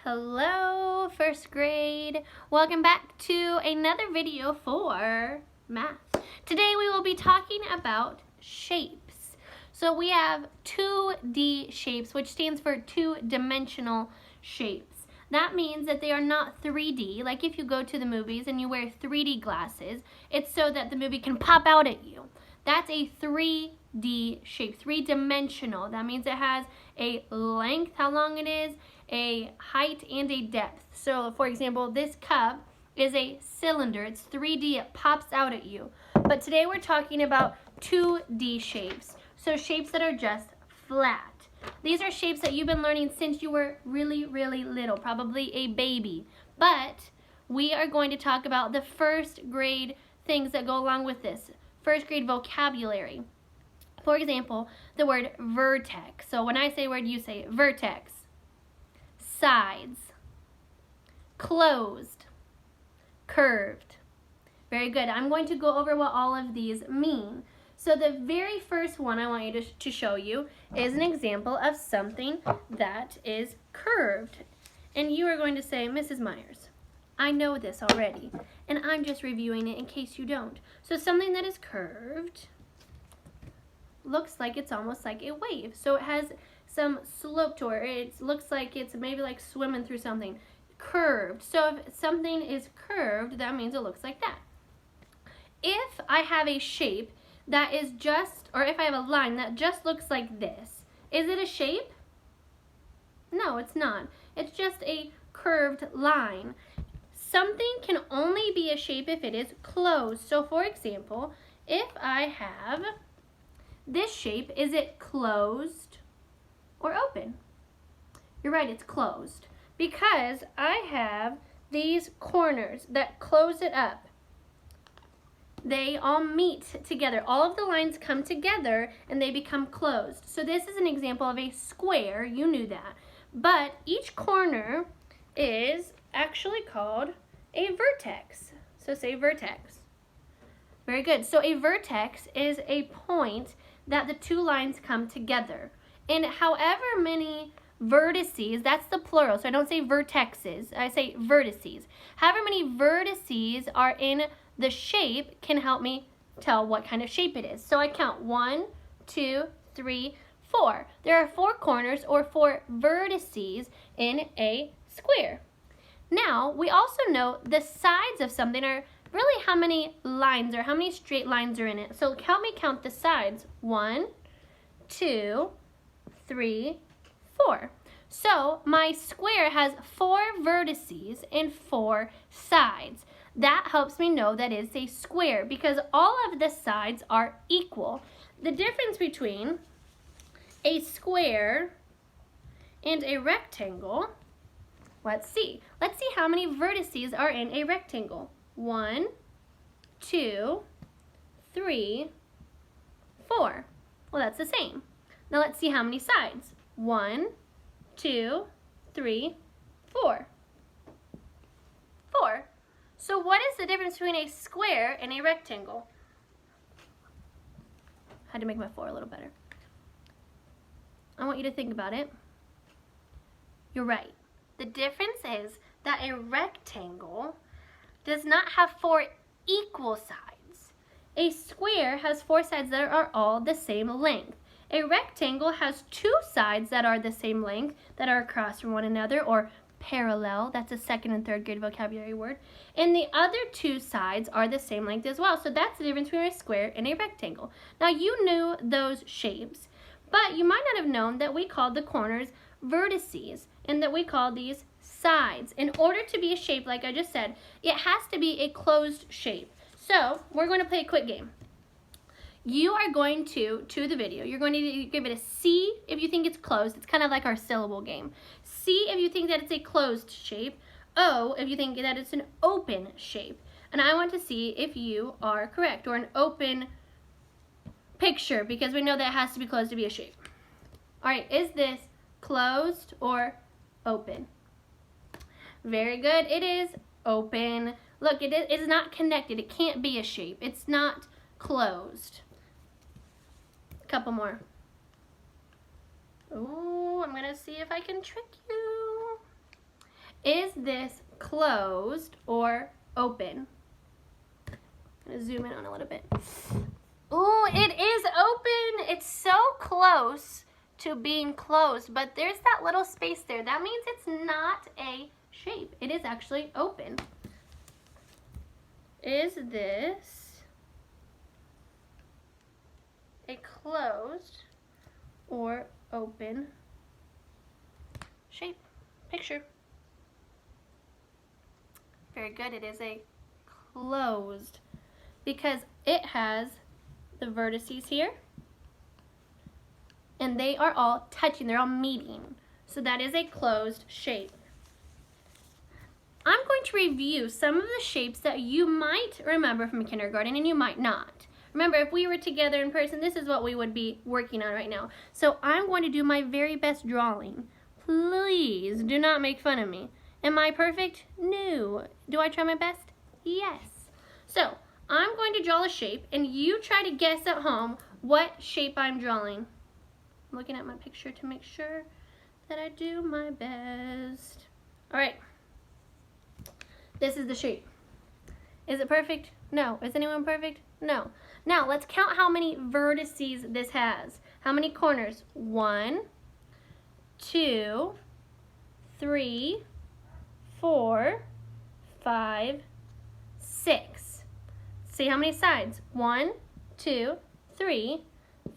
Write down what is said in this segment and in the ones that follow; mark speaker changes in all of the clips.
Speaker 1: Hello, first grade. Welcome back to another video for math. Today we will be talking about shapes. So we have 2D shapes, which stands for two-dimensional shapes. That means that they are not 3D. Like if you go to the movies and you wear 3D glasses, it's so that the movie can pop out at you. That's a 3D shape, three-dimensional. That means it has a length, how long it is, a height, and a depth. So, for example, this cup is a cylinder. It's 3D. It pops out at you. But today we're talking about 2D shapes. So shapes that are just flat. These are shapes that you've been learning since you were really, really little, probably a baby. But we are going to talk about the first grade things that go along with this. First grade vocabulary. For example, the word vertex. So when I say a word, you say vertex. Sides. Closed. Curved. Very good. I'm going to go over what all of these mean. So the very first one I want you to show you is an example of something that is curved. And you are going to say, Mrs. Myers, I know this already, and I'm just reviewing it in case you don't. So something that is curved looks like it's almost like a wave. So it has some slope to it. It looks like it's maybe like swimming through something. Curved. So if something is curved, that means it looks like that. If I have a shape that is just, or if I have a line that just looks like this, is it a shape? No, it's not. It's just a curved line. Something can only be a shape if it is closed. So for example, if I have this shape, is it closed or open? You're right, it's closed. Because I have these corners that close it up. They all meet together. All of the lines come together and they become closed. So this is an example of a square. You knew that. But each corner is actually called a vertex. So say vertex. Very good. So a vertex is a point that the two lines come together. And however many vertices, that's the plural, so I don't say vertexes, I say vertices. However many vertices are in the shape can help me tell what kind of shape it is. So I count 1, 2, 3, 4. There are 4 corners or 4 vertices in a square. Now, we also know the sides of something are really how many lines or how many straight lines are in it. So help me count the sides. 1, 2, 3, 4. So my square has 4 vertices and 4 sides. That helps me know that it's a square because all of the sides are equal. The difference between a square and a rectangle, let's see. Let's see how many vertices are in a rectangle. 1, 2, 3, 4. Well, that's the same. Now let's see how many sides. 1, 2, 3, 4. 4. So what is the difference between a square and a rectangle? I had to make my 4 a little better. I want you to think about it. You're right. The difference is that a rectangle does not have 4 equal sides. A square has 4 sides that are all the same length. A rectangle has 2 sides that are the same length, that are across from one another, or parallel. That's a second and third grade vocabulary word. And the other 2 sides are the same length as well. So that's the difference between a square and a rectangle. Now you knew those shapes, but you might not have known that we called the corners vertices and that we call these sides. In order to be a shape, like I just said, it has to be a closed shape. So we're going to play a quick game. You are going to the video, you're going to give it a C if you think it's closed. It's kind of like our syllable game. C if you think that it's a closed shape. O if you think that it's an open shape. And I want to see if you are correct, or an open picture, because we know that it has to be closed to be a shape. All right, is this closed or open? Very good, it is open. Look, it is not connected. It can't be a shape. It's not closed. Couple more. Oh, I'm gonna see if I can trick you. Is this closed or open? I'm going to zoom in on a little bit. Oh, it is open. It's so close to being closed, but there's that little space there. That means it's not a shape. It is actually open. Is this a closed or open shape? Picture. Very good. It is a closed because it has the vertices here and they are all touching. They're all meeting. So that is a closed shape. I'm going to review some of the shapes that you might remember from kindergarten and you might not. Remember, if we were together in person, this is what we would be working on right now. So I'm going to do my very best drawing. Please do not make fun of me. Am I perfect? No. Do I try my best? Yes. So I'm going to draw a shape and you try to guess at home what shape I'm drawing. I'm looking at my picture to make sure that I do my best. All right. This is the shape. Is it perfect? No. Is anyone perfect? No. Now let's count how many vertices this has. How many corners? 1, 2, 3, 4, 5, 6. See how many sides? 1, 2, 3,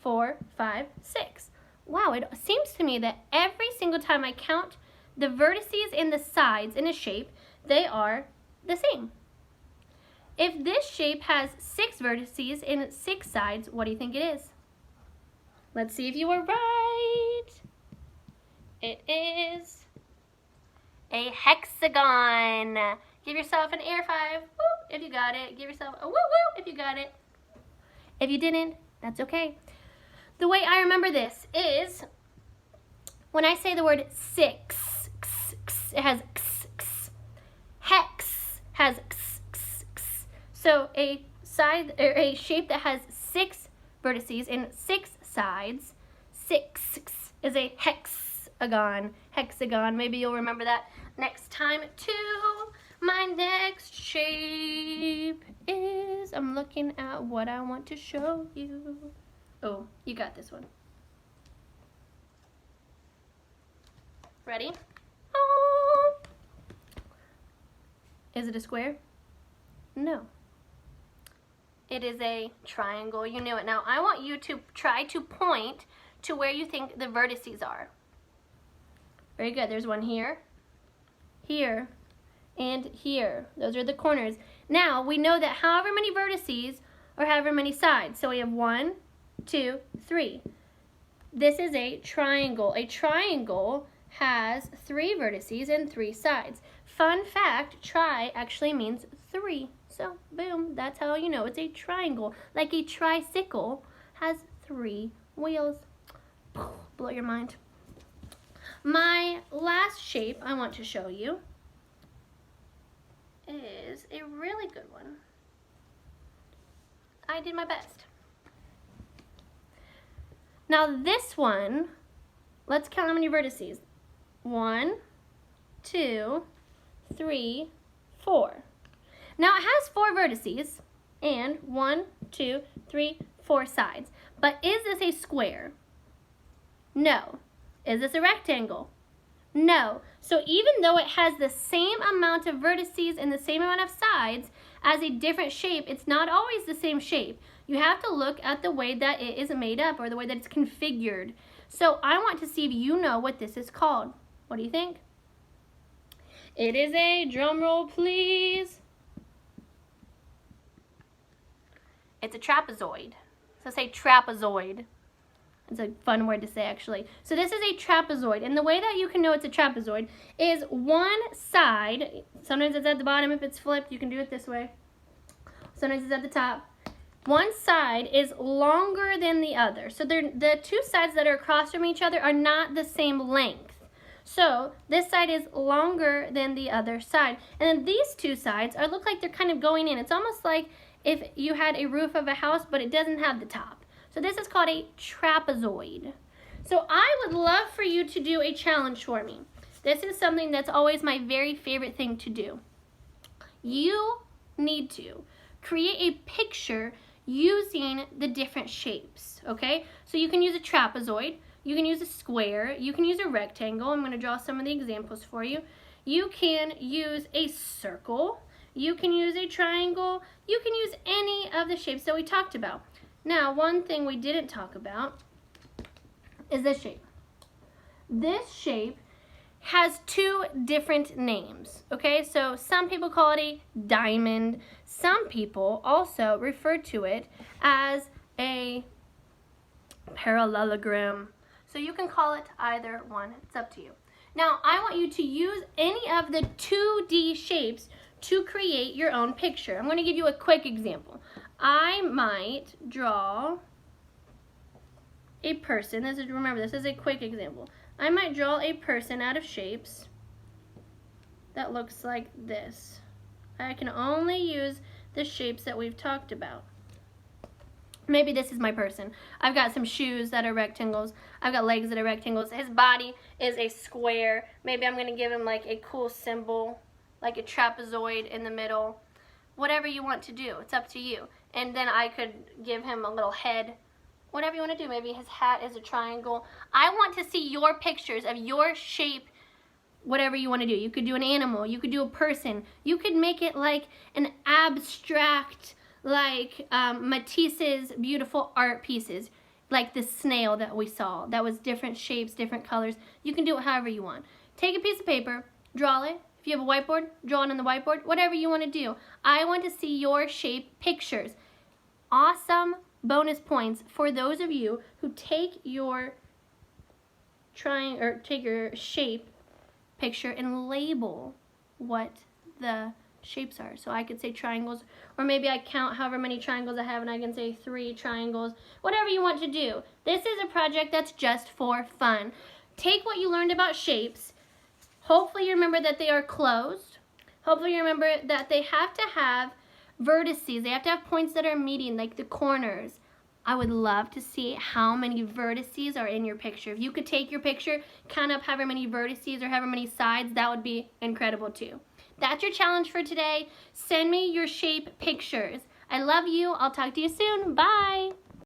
Speaker 1: 4, 5, 6. Wow, it seems to me that every single time I count the vertices and the sides in a shape, they are the same. If this shape has 6 vertices and 6 sides, what do you think it is? Let's see if you were right. It is a hexagon. Give yourself an air 5 whoop, if you got it. Give yourself a woo woo if you got it. If you didn't, that's okay. The way I remember this is when I say the word 6, it has hex has so a side or a shape that has 6 vertices and 6 sides, 6 is a hexagon. Hexagon. Maybe you'll remember that next time too. My next shape is, I'm looking at what I want to show you. Oh, you got this one. Ready? Oh. Is it a square? No. It is a triangle. You knew it. Now, I want you to try to point to where you think the vertices are. Very good. There's one here, here, and here. Those are the corners. Now, we know that however many vertices or however many sides. So we have 1, 2, 3. This is a triangle. A triangle has 3 vertices and 3 sides. Fun fact, tri actually means 3. So, boom, that's how you know it's a triangle. Like a tricycle has 3 wheels. Blow your mind. My last shape I want to show you is a really good one. I did my best. Now this one, let's count how many vertices. 1, 2, 3, 4. Now it has 4 vertices and 1, 2, 3, 4 sides. But is this a square? No. Is this a rectangle? No. So even though it has the same amount of vertices and the same amount of sides as a different shape, it's not always the same shape. You have to look at the way that it is made up or the way that it's configured. So I want to see if you know what this is called. What do you think? It is a, drum roll please. It's a trapezoid. So say trapezoid. It's a fun word to say actually. So this is a trapezoid, and the way that you can know it's a trapezoid is one side, sometimes it's at the bottom if it's flipped, you can do it this way. Sometimes it's at the top. One side is longer than the other. So the 2 sides that are across from each other are not the same length. So this side is longer than the other side. And then these 2 sides look like they're kind of going in. It's almost like if you had a roof of a house, but it doesn't have the top. So this is called a trapezoid. So I would love for you to do a challenge for me. This is something that's always my very favorite thing to do. You need to create a picture using the different shapes, okay? So you can use a trapezoid, you can use a square, you can use a rectangle. I'm going to draw some of the examples for you. You can use a circle, you can use a triangle, you can use any of the shapes that we talked about. Now, one thing we didn't talk about is this shape. This shape has two different names, okay? So some people call it a diamond. Some people also refer to it as a parallelogram. So you can call it either one. It's up to you. Now, I want you to use any of the 2D shapes to create your own picture. I'm going to give you a quick example. I might draw a person. Remember, this is a quick example. I might draw a person out of shapes that looks like this. I can only use the shapes that we've talked about. Maybe this is my person. I've got some shoes that are rectangles. I've got legs that are rectangles. His body is a square. Maybe I'm going to give him like a cool symbol, like a trapezoid in the middle. Whatever you want to do, it's up to you. And then I could give him a little head. Whatever you want to do. Maybe his hat is a triangle. I want to see your pictures of your shape, whatever you want to do. You could do an animal. You could do a person. You could make it like an abstract, like Matisse's beautiful art pieces, like the snail that we saw. That was different shapes, different colors. You can do it however you want. Take a piece of paper, draw it. If you have a whiteboard, draw it on the whiteboard. Whatever you want to do. I want to see your shape pictures. Awesome bonus points for those of you who take your shape picture and label what the shapes are. So I could say triangles, or maybe I count however many triangles I have and I can say 3 triangles. Whatever you want to do. This is a project that's just for fun. Take what you learned about shapes. Hopefully you remember that they are closed. Hopefully you remember that they have to have vertices. They have to have points that are meeting, like the corners. I would love to see how many vertices are in your picture. If you could take your picture, count up however many vertices or however many sides, that would be incredible too. That's your challenge for today. Send me your shape pictures. I love you. I'll talk to you soon. Bye.